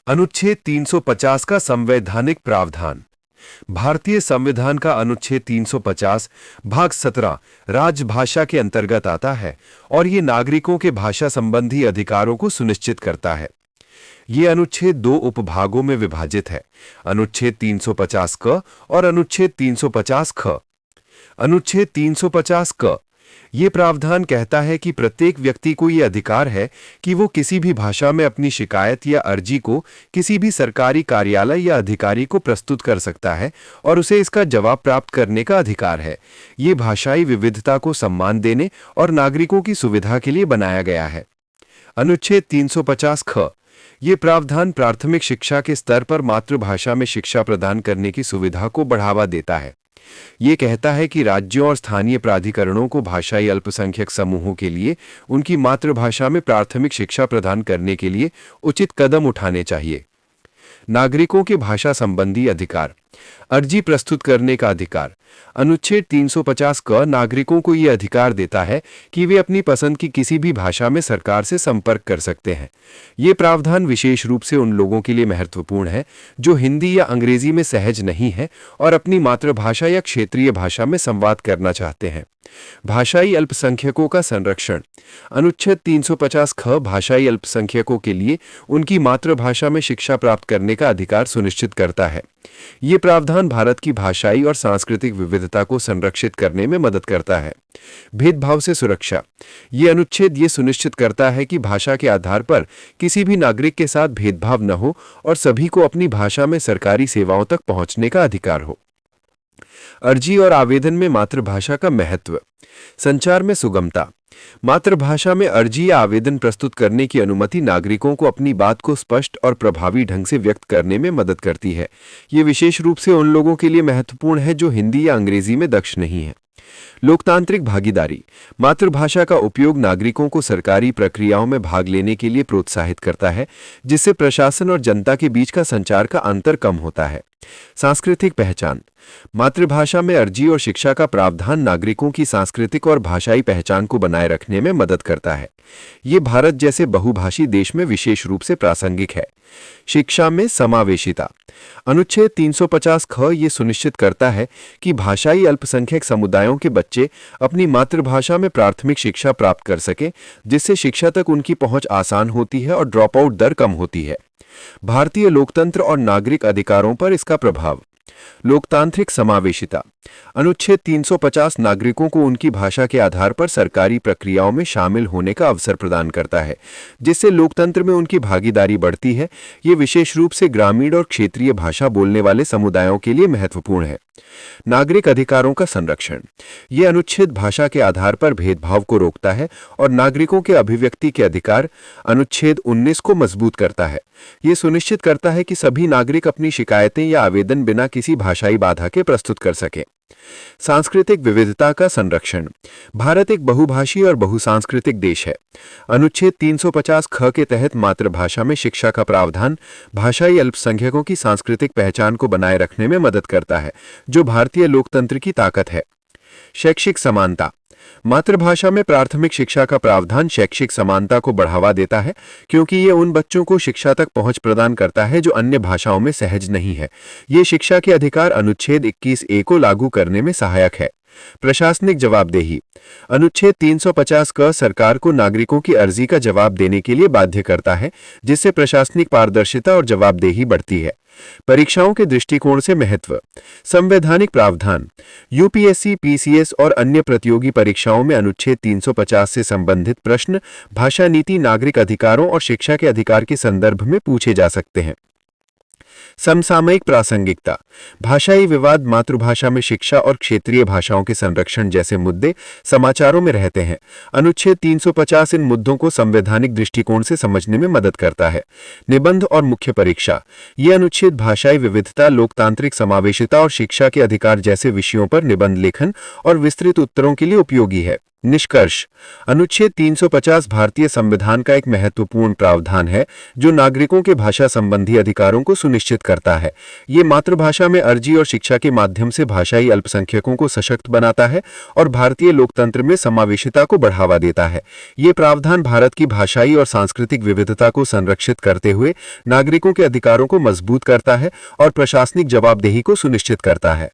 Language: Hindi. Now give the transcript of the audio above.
अनुच्छेद 350 का संवैधानिक प्रावधान। भारतीय संविधान का अनुच्छेद 350 भाग 17 राजभाषा के अंतर्गत आता है और ये नागरिकों के भाषा संबंधी अधिकारों को सुनिश्चित करता है। ये अनुच्छेद दो उपभागों में विभाजित है, अनुच्छेद 350 क और अनुच्छेद 350 ख। अनुच्छेद 350 क ये प्रावधान कहता है कि प्रत्येक व्यक्ति को ये अधिकार है कि वो किसी भी भाषा में अपनी शिकायत या अर्जी को किसी भी सरकारी कार्यालय या अधिकारी को प्रस्तुत कर सकता है और उसे इसका जवाब प्राप्त करने का अधिकार है। ये भाषाई विविधता को सम्मान देने और नागरिकों की सुविधा के लिए बनाया गया है। अनुच्छेद 350 ख ये प्रावधान प्राथमिक शिक्षा के स्तर पर मातृभाषा में शिक्षा प्रदान करने की सुविधा को बढ़ावा देता है। ये कहता है कि राज्यों और स्थानीय प्राधिकरणों को भाषाई अल्पसंख्यक समूहों के लिए उनकी मातृभाषा में प्राथमिक शिक्षा प्रदान करने के लिए उचित कदम उठाने चाहिए। नागरिकों के भाषा संबंधी अधिकार। अर्जी प्रस्तुत करने का अधिकार। अनुच्छेद 350 क नागरिकों को यह अधिकार देता है कि वे अपनी पसंद की किसी भी भाषा में सरकार से संपर्क कर सकते हैं। ये प्रावधान विशेष रूप से उन लोगों के लिए महत्वपूर्ण है जो हिंदी या अंग्रेजी में सहज नहीं है और अपनी मातृभाषा या क्षेत्रीय भाषा में संवाद करना चाहते हैं। भाषाई अल्पसंख्यकों का संरक्षण। अनुच्छेद 350 ख भाषाई अल्पसंख्यकों के लिए उनकी मातृभाषा में शिक्षा प्राप्त करने का अधिकार सुनिश्चित करता है। ये प्रावधान भारत की भाषाई और सांस्कृतिक विविधता को संरक्षित करने में मदद करता है। भेदभाव से सुरक्षा। ये अनुच्छेद ये सुनिश्चित करता है कि भाषा के आधार पर किसी भी नागरिक के साथ भेदभाव न हो और सभी को अपनी भाषा में सरकारी सेवाओं तक पहुंचने का अधिकार हो। अर्जी और आवेदन में मातृभाषा का महत्व। संचार में सुगमता। मातृभाषा में अर्जी या आवेदन प्रस्तुत करने की अनुमति नागरिकों को अपनी बात को स्पष्ट और प्रभावी ढंग से व्यक्त करने में मदद करती है। ये विशेष रूप से उन लोगों के लिए महत्वपूर्ण है जो हिंदी या अंग्रेजी में दक्ष नहीं है। लोकतांत्रिक भागीदारी। मातृभाषा का उपयोग नागरिकों को सरकारी प्रक्रियाओं में भाग लेने के लिए प्रोत्साहित करता है, जिससे प्रशासन और जनता के बीच का संचार का अंतर कम होता है। सांस्कृतिक पहचान। मातृभाषा में अर्जी और शिक्षा का प्रावधान नागरिकों की सांस्कृतिक और भाषाई पहचान को बनाए रखने में मदद करता है। ये भारत जैसे बहुभाषी देश में विशेष रूप से प्रासंगिक है। शिक्षा में समावेशिता। अनुच्छेद 350 ख ये सुनिश्चित करता है कि भाषाई अल्पसंख्यक समुदायों के बच्चे अपनी मातृभाषा में प्राथमिक शिक्षा प्राप्त कर सकें, जिससे शिक्षा तक उनकी पहुंच आसान होती है और ड्रॉप आउट दर कम होती है। भारतीय लोकतंत्र और नागरिक अधिकारों पर इसका प्रभाव। लोकतांत्रिक समावेशिता। अनुच्छेद 350 नागरिकों को उनकी भाषा के आधार पर सरकारी प्रक्रियाओं में शामिल होने का अवसर प्रदान करता है, जिससे लोकतंत्र में उनकी भागीदारी बढ़ती है। ये विशेष रूप से ग्रामीण और क्षेत्रीय भाषा बोलने वाले समुदायों के लिए महत्वपूर्ण है। नागरिक अधिकारों का संरक्षण। यह अनुच्छेद भाषा के आधार पर भेदभाव को रोकता है और नागरिकों के अभिव्यक्ति के अधिकार अनुच्छेद 19 को मजबूत करता है। यह सुनिश्चित करता है कि सभी नागरिक अपनी शिकायतें या आवेदन बिना किसी भाषाई बाधा के प्रस्तुत कर सकें। सांस्कृतिक विविधता का संरक्षण। भारत एक बहुभाषी और बहुसांस्कृतिक देश है। अनुच्छेद 350 ख के तहत मातृभाषा में शिक्षा का प्रावधान भाषाई अल्पसंख्यकों की सांस्कृतिक पहचान को बनाए रखने में मदद करता है, जो भारतीय लोकतंत्र की ताकत है। शैक्षिक समानता। मातृभाषा में प्राथमिक शिक्षा का प्रावधान शैक्षिक समानता को बढ़ावा देता है, क्योंकि ये उन बच्चों को शिक्षा तक पहुंच प्रदान करता है जो अन्य भाषाओं में सहज नहीं है। ये शिक्षा के अधिकार अनुच्छेद 21A को लागू करने में सहायक है। प्रशासनिक जवाबदेही। अनुच्छेद 350 क सरकार को नागरिकों की अर्जी का जवाब देने के लिए बाध्य करता है, जिससे प्रशासनिक पारदर्शिता और जवाबदेही बढ़ती है। परीक्षाओं के दृष्टिकोण से महत्व। संवैधानिक प्रावधान। यूपीएससी, पीसीएस और अन्य प्रतियोगी परीक्षाओं में अनुच्छेद 350 से संबंधित प्रश्न भाषा नीति, नागरिक अधिकारों और शिक्षा के अधिकार के संदर्भ में पूछे जा सकते हैं। समसामयिक प्रासंगिकता। भाषाई विवाद, मातृभाषा में शिक्षा और क्षेत्रीय भाषाओं के संरक्षण जैसे मुद्दे समाचारों में रहते हैं। अनुच्छेद 350 इन मुद्दों को संवैधानिक दृष्टिकोण से समझने में मदद करता है। निबंध और मुख्य परीक्षा। ये अनुच्छेद भाषाई विविधता, लोकतांत्रिक समावेशिता और शिक्षा के अधिकार जैसे विषयों पर निबंध लेखन और विस्तृत उत्तरों के लिए उपयोगी है। निष्कर्ष। अनुच्छेद 350 भारतीय संविधान का एक महत्वपूर्ण प्रावधान है जो नागरिकों के भाषा संबंधी अधिकारों को सुनिश्चित करता है। ये मातृभाषा में अर्जी और शिक्षा के माध्यम से भाषाई अल्पसंख्यकों को सशक्त बनाता है और भारतीय लोकतंत्र में समावेशिता को बढ़ावा देता है। ये प्रावधान भारत की भाषाई और सांस्कृतिक विविधता को संरक्षित करते हुए नागरिकों के अधिकारों को मजबूत करता है और प्रशासनिक जवाबदेही को सुनिश्चित करता है।